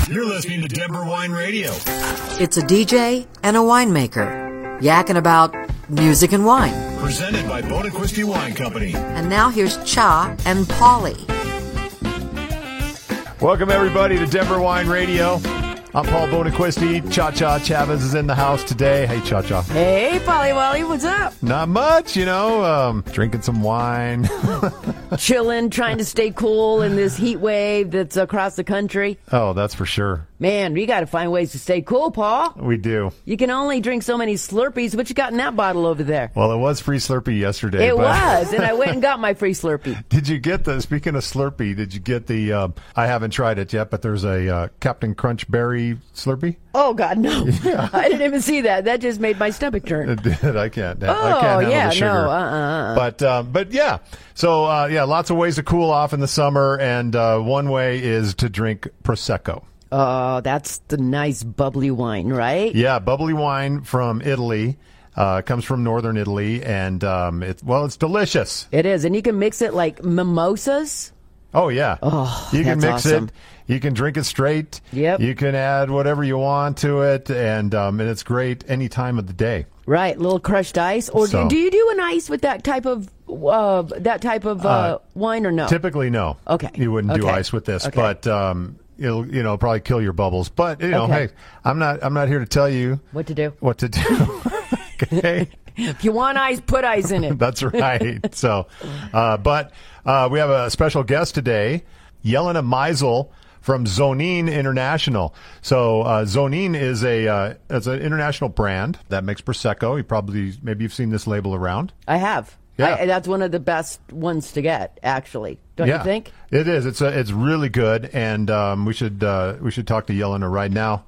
You're listening to Denver Wine Radio. It's a DJ and a winemaker yakking about music and wine. Presented by Bonaquiste Wine Company. And now here's Cha and Polly. Welcome, everybody, to Denver Wine Radio. I'm Paul Bonaquiste. Cha-Cha Chavez is in the house today. Hey, Cha-Cha. Hey, Polly Wally, what's up? Not much, drinking some wine. Chilling, trying to stay cool in this heat wave that's across the country. Oh, that's for sure. Man, we got to find ways to stay cool, Paul. We do. You can only drink so many Slurpees. What you got in that bottle over there? Well, it was free Slurpee yesterday. It was, and I went and got my free Slurpee. Did you get speaking of Slurpee, did you get I haven't tried it yet, but there's a Captain Crunch Berry Slurpee? Oh, God, no. Yeah. I didn't even see that. That just made my stomach turn. It did. I can't Oh, handle yeah, the sugar. no, But yeah. So, lots of ways to cool off in the summer, and one way is to drink Prosecco. Oh, that's the nice bubbly wine, right? Yeah, bubbly wine from Italy. Comes from northern Italy, and it's delicious. It is, and you can mix it like mimosas. Oh, yeah. Oh, you can mix awesome. it. You can drink it straight. Yep. You can add whatever you want to it, and it's great any time of the day. Right, little crushed ice. Or do you do an ice with that type of wine or no? Typically, no. Okay. You wouldn't do ice with this, but it'll probably kill your bubbles. But hey, I'm not here to tell you what to do. Okay. If you want ice, put ice in it. That's right. So, but we have a special guest today, Jelena Meisel from Zonin International. So Zonin is it's an international brand that makes Prosecco. Maybe you've seen this label around. I have. Yeah. That's one of the best ones to get, actually. Don't you think? It is. It's really good, and we should talk to Jelena right now.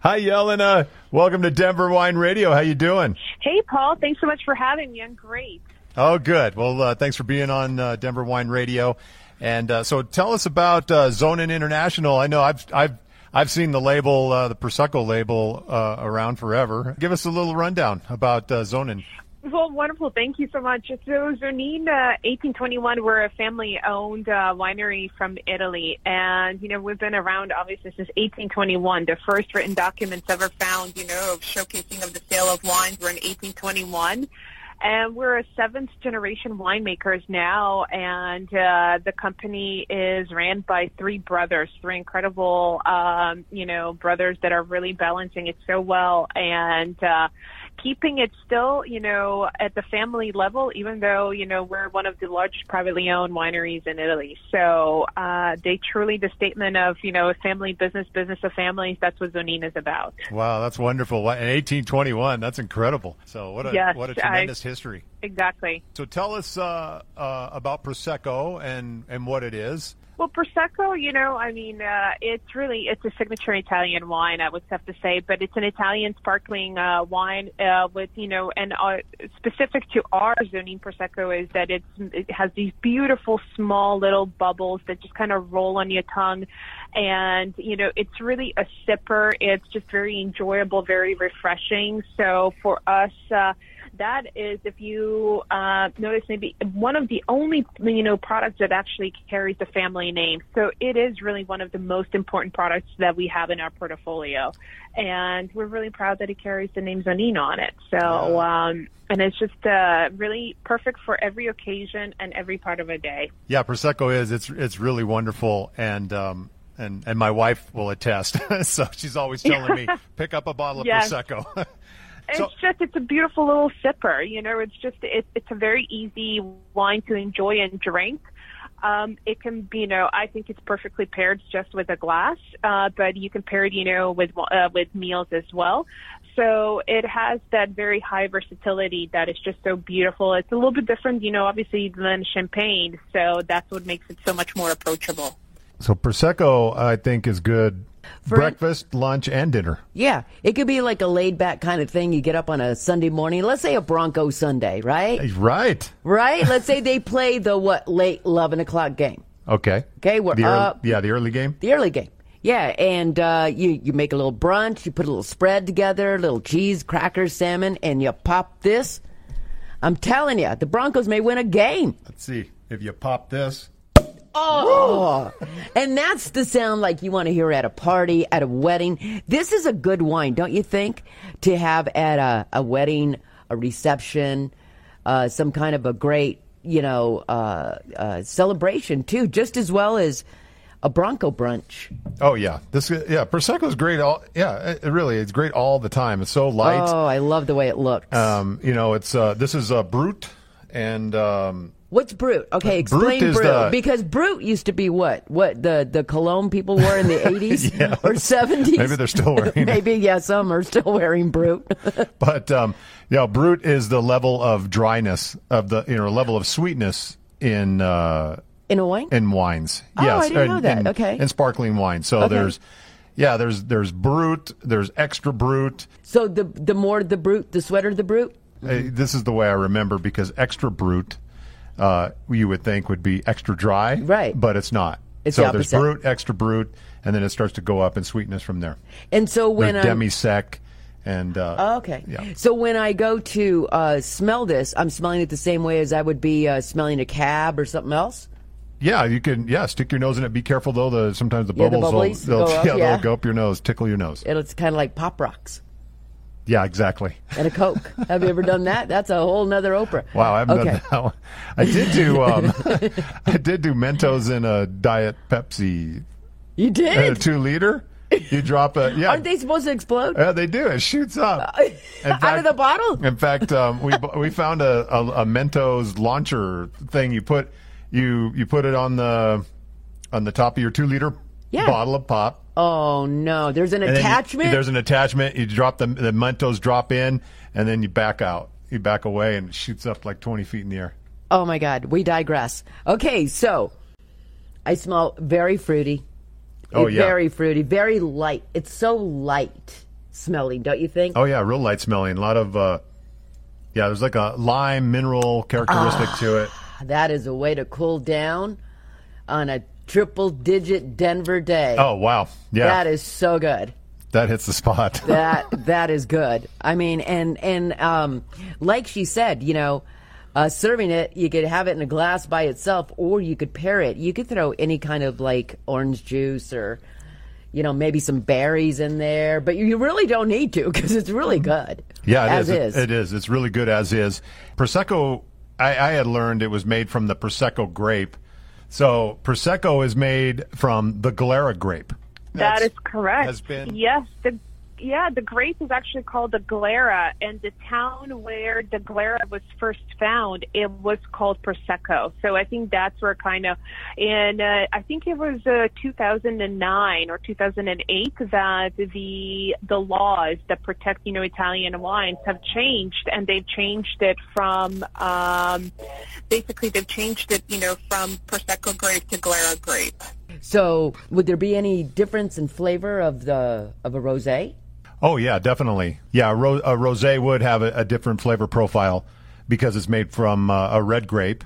Hi, Jelena. Welcome to Denver Wine Radio. How you doing? Hey, Paul. Thanks so much for having me. I'm great. Oh, good. Well, thanks for being on Denver Wine Radio. And so, tell us about Zonin International. I know I've seen the label, the Prosecco label, around forever. Give us a little rundown about Zonin. Well, wonderful. Thank you so much. So Zonin 1821, we're a family-owned winery from Italy. And, we've been around, obviously, since 1821. The first written documents ever found, of showcasing of the sale of wines were in 1821. And we're a seventh-generation winemakers now, and the company is ran by three incredible, brothers that are really balancing it so well and keeping it still, at the family level, even though, we're one of the largest privately owned wineries in Italy. So they truly, the statement of, family business of families, that's what Zonin is about. Wow, that's wonderful. In 1821, that's incredible. So what a tremendous history. Exactly. So tell us about Prosecco and what it is. Well, Prosecco, it's a signature Italian wine, I would have to say, but it's an Italian sparkling wine with, and specific to our Zonin Prosecco is that it has these beautiful small little bubbles that just kind of roll on your tongue. And, it's really a sipper. It's just very enjoyable, very refreshing. So for us, that is, if you notice, maybe one of the only, products that actually carries the family name. So it is really one of the most important products that we have in our portfolio. And we're really proud that it carries the name Zonin on it. So, and it's just really perfect for every occasion and every part of a day. Yeah, Prosecco it's really wonderful. And my wife will attest. So she's always telling me, pick up a bottle of Prosecco. It's a beautiful little sipper. It's a very easy wine to enjoy and drink. It can be, I think it's perfectly paired just with a glass, but you can pair it, with meals as well. So it has that very high versatility that is just so beautiful. It's a little bit different, obviously, than champagne. So that's what makes it so much more approachable. So Prosecco, I think, is good for breakfast, lunch, and dinner. Yeah. It could be like a laid-back kind of thing. You get up on a Sunday morning. Let's say a Bronco Sunday, right? Right. Right? Let's say they play the, late 11 o'clock game. Okay. Okay, we're up. The early game? The early game. Yeah, and you make a little brunch. You put a little spread together, a little cheese, crackers, salmon, and you pop this. I'm telling you, the Broncos may win a game. Let's see. If you pop this... Oh, and that's the sound like you want to hear at a party, at a wedding. This is a good wine, don't you think? To have at a wedding, a reception, some kind of a great, celebration too, just as well as a Bronco brunch. Oh yeah, Prosecco is great. It's great all the time. It's so light. Oh, I love the way it looks. It's this is Brut and. What's Brut? Okay, explain Brut. Because Brut used to be what? What the cologne people wore in the 80s Yes. or 70s? Maybe they're still wearing it. Maybe, some are still wearing Brut. But, Brut is the level of dryness of the, level of sweetness in a wine? In wines. Oh, yes. I didn't know that. Okay. In sparkling wine. So Okay. there's Brut, there's extra Brut. So the more the Brut, the sweeter the Brut? This is the way I remember because extra Brut, you would think would be extra dry, Right. But it's not. It's so the there's opposite. Brut, extra Brut, and then it starts to go up in sweetness from there. And so when There's demi-sec, and okay. Yeah. So when I go to smell this, I'm smelling it the same way as I would be smelling a cab or something else? Yeah, you can. Yeah, stick your nose in it. Be careful though. Sometimes the Yeah, the bubbles bubblies go up, yeah. they'll go up your nose, tickle your nose. It's kind of like Pop Rocks Yeah, exactly. and a Coke. Have you ever done that? That's a whole nother Oprah. Wow, I haven't Okay. done that one. I did do I did do Mentos in a Diet Pepsi, You in a did? 2-liter. You drop a yeah. Aren't they supposed to explode? Yeah, they do. It shoots up. Out of the bottle? In fact, we found a Mentos launcher thing. You put it on the top of your 2-liter Yeah. bottle of pop. Oh, no. There's an And then attachment? there's an attachment. You drop the Mentos drop in, and then you back out. You back away, and it shoots up like 20 feet in the air. Oh, my God. We digress. Okay, so I smell very fruity. Oh, yeah. Very fruity. Very light. It's so light smelling, don't you think? Oh yeah, real light smelling. A lot of there's like a lime mineral characteristic to it. That is a way to cool down on a triple-digit Denver day. Oh wow, yeah, That is so good. that hits the spot. That is good. I mean, and like she said, serving it, you could have it in a glass by itself, or you could pair it. You could throw any kind of like orange juice or, maybe some berries in there, but you really don't need to because it's really good. Yeah, as is. It is. It's really good as is. Prosecco, I had learned it was made from the Prosecco grape. So Prosecco is made from the Glera grape. That is correct. Has been Yes, the grape is actually called the Glera, and the town where the Glera was first found, it was called Prosecco. So I think that's where and I think it was 2009 or 2008 that the laws that protect, Italian wines have changed, and they've changed it from, basically they've changed it, from Prosecco grape to Glera grape. So would there be any difference in flavor of a rosé? Oh yeah, definitely. Yeah, a rosé would have a different flavor profile because it's made from a red grape.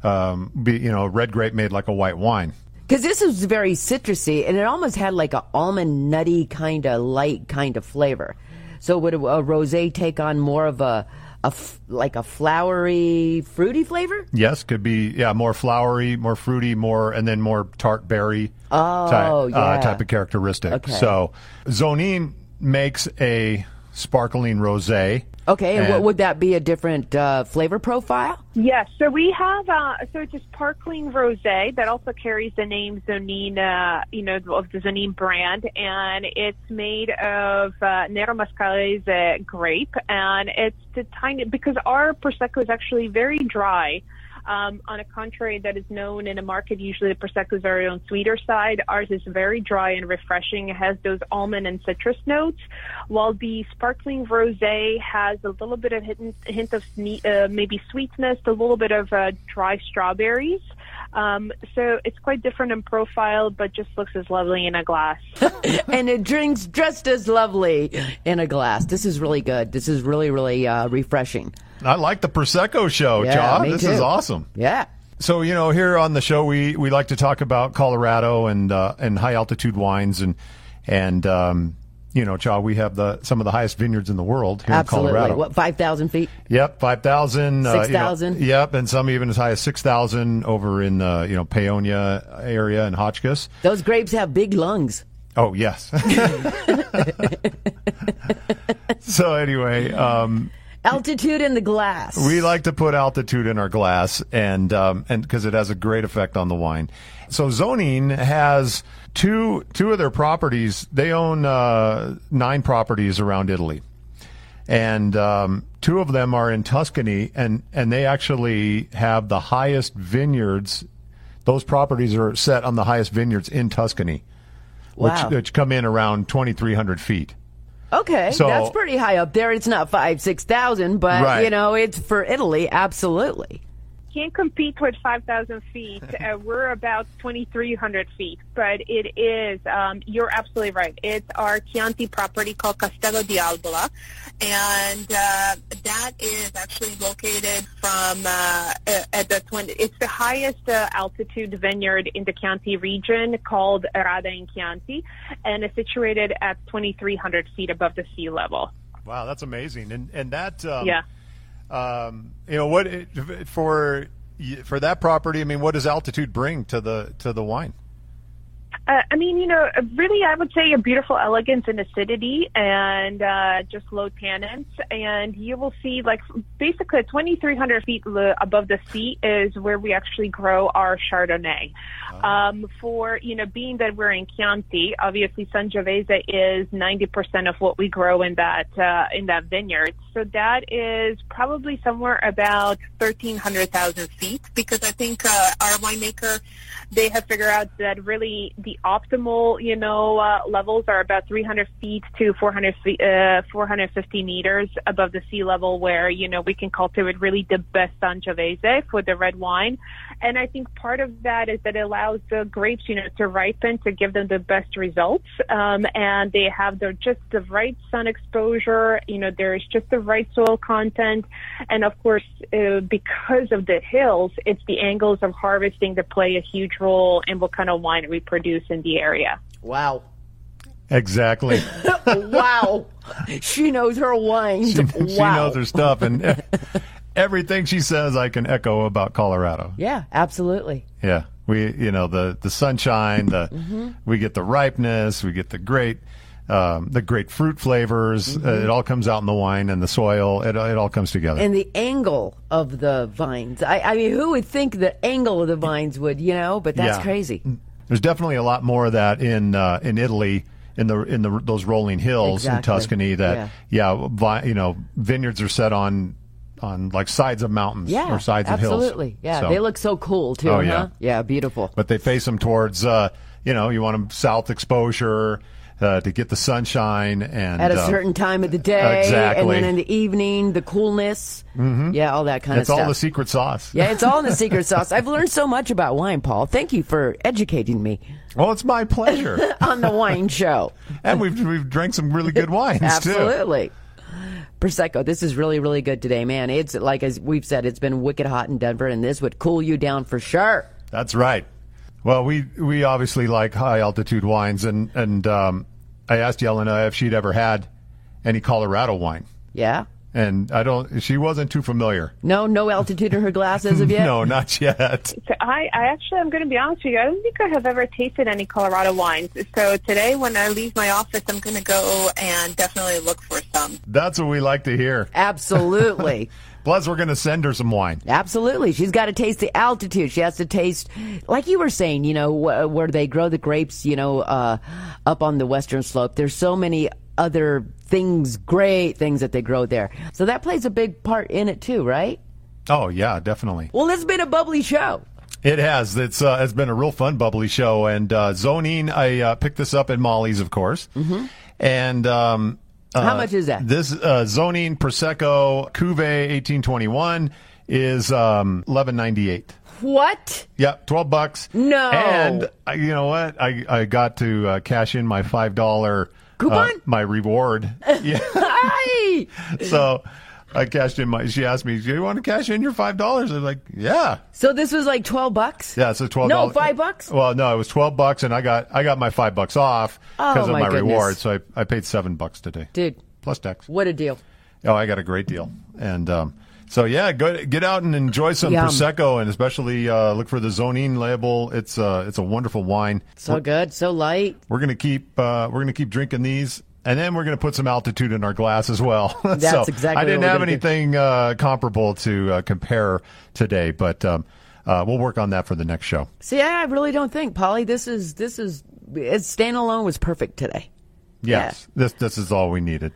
Red grape made like a white wine. Because this is very citrusy, and it almost had like a almond nutty kind of light kind of flavor. So would a rosé take on more of a flowery, fruity flavor? Yes, could be. Yeah, more flowery, more fruity, and then more tart berry type of characteristic. Okay. So Zonin makes a sparkling rosé. Okay, and what would that be? A different flavor profile? Yes, so we have it's a sparkling rosé that also carries the name Zonin, of the Zonin brand, and it's made of Nero Mascalese grape, and it's because our Prosecco is actually very dry. On a contrary that is known in a market, usually the Prosecco is very on sweeter side. Ours is very dry and refreshing. It has those almond and citrus notes, while the sparkling rosé has a little bit of hint of maybe sweetness, a little bit of dry strawberries. So it's quite different in profile, but just looks as lovely in a glass. And it drinks just as lovely in a glass. This is really good. This is really, really refreshing. I like the Prosecco show, Yeah, Cha. me This too. is awesome. Yeah. So, here on the show, we like to talk about Colorado and high altitude wines and Cha, we have some of the highest vineyards in the world here Absolutely. in Colorado. What, 5,000 feet? Yep, 5,000. 6,000? Yep, and some even as high as 6,000 over in the, Paonia area and Hotchkiss. Those grapes have big lungs. Oh, yes. So anyway, Altitude in the glass. we like to put altitude in our glass, and because it has a great effect on the wine. So Zonine has two of their properties. They own 9 properties around Italy, and 2 of them are in Tuscany, and they actually have the highest vineyards. Those properties are set on the highest vineyards in Tuscany, Wow. which come in around 2,300 feet. Okay, So- that's pretty high up there. It's not 6,000, but, Right. it's for Italy, absolutely. Can't compete with 5,000 feet. We're about 2,300 feet, but it is, you're absolutely right. It's our Chianti property called Castello di Albola, and that is actually located from it's the highest altitude vineyard in the Chianti region called Rada in Chianti, and it's situated at 2,300 feet above the sea level. Wow, that's amazing, and that Yeah. what for that property? I mean, what does altitude bring to the wine? Really, I would say a beautiful elegance and acidity and just low tannins. And you will see, basically 2,300 feet above the sea is where we actually grow our Chardonnay. Being that we're in Chianti, obviously Sangiovese is 90% of what we grow in that vineyard. So that is probably somewhere about 1,300,000 feet, because I think our winemaker, they have figured out that really the optimal, levels are about 300 feet to 450 meters above the sea level, where, we can cultivate really the best Sangiovese for the red wine. And I think part of that is that it allows the grapes, to ripen, to give them the best results. And they have just the right sun exposure, there's just the right soil content. And of course, because of the hills, it's the angles of harvesting that play a huge role in what kind of wine we produce in the area. Wow. Exactly. Wow. She knows her wines. She Wow. knows her stuff, and everything she says I can echo about Colorado. Yeah, absolutely. Yeah, we the sunshine, we get the ripeness, we get the great fruit flavors. It all comes out in the wine and the soil. It all comes together. And the angle of the vines. I mean, who would think the angle of the vines would, but that's Yeah. crazy. There's definitely a lot more of that in Italy, in those rolling hills in Exactly. Tuscany. That vineyards are set on like sides of mountains Yeah, or sides of hills. absolutely. Yeah, So- they look so cool too. Oh, huh? yeah. Yeah, beautiful. but they face them towards you want them south exposure to get the sunshine and At a certain time of the day, exactly. and then in the evening, the coolness. Yeah, all that kind of it's stuff. all the secret sauce. Yeah, it's all in the secret sauce. I've learned so much about wine, Paul. Thank you for educating me Well, it's my pleasure. on the wine show. And we've drank some really good wines too. Absolutely. Prosecco, this is really, really good today, man. It's like, as we've said, it's been wicked hot in Denver, and this would cool you down for sure. That's right. Well, we obviously like high altitude wines, and I asked Yelena if she'd ever had any Colorado wine, Yeah? and she wasn't too familiar. No altitude in her glass as of yet? No, not yet. So I'm going to be honest with you. I don't think I have ever tasted any Colorado wines. So today, when I leave my office, I'm going to go and definitely look for some. That's what we like to hear. Absolutely. Plus, we're going to send her some wine. Absolutely. She's got to taste the altitude. She has to taste, like you were saying, where they grow the grapes, up on the western slope. There's so many other things, great things that they grow there. So that plays a big part in it too, right? Oh yeah, definitely. Well, it's been a bubbly show. It has. It's been a real fun, bubbly show. And Zonine, I picked this up at Molly's, of course. Mm-hmm. And how much is that? This Zonine Prosecco Cuvée 1821 is $11.98. What? Yep, $12. No. And you know what? I got to cash in my $5 coupon, my reward. Yeah. Hey! So I cashed in she asked me, do you want to cash in your $5? I'm like, yeah. So this was like $12? Yeah, it's a $12. No, $5? Well, no, it was $12, and I got my $5 off because of my my reward. goodness. So I paid $7 today. Dude. Plus tax. What a deal. Oh, I got a great deal. And so, yeah, get out and enjoy some Yum. Prosecco, and especially look for the Zonine label. It's a wonderful wine. So good, so light. We're gonna keep drinking these, and then we're gonna put some altitude in our glass as well. That's exactly I didn't what we're have gonna anything comparable to compare today, but we'll work on that for the next show. See, I really don't think, Polly, this is staying alone was perfect today. Yes, this is all we needed.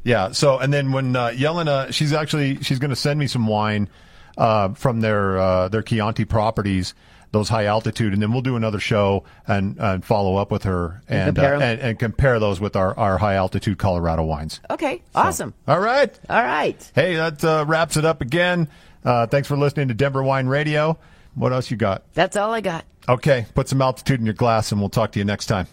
Yeah. So, and then when Yelena, she's going to send me some wine from their Chianti properties, those high altitude, and then we'll do another show and follow up with her and compare those with our high altitude Colorado wines. Okay. Awesome. All right. Hey, that wraps it up again. Thanks for listening to Denver Wine Radio. What else you got? That's all I got. Okay. Put some altitude in your glass, and we'll talk to you next time.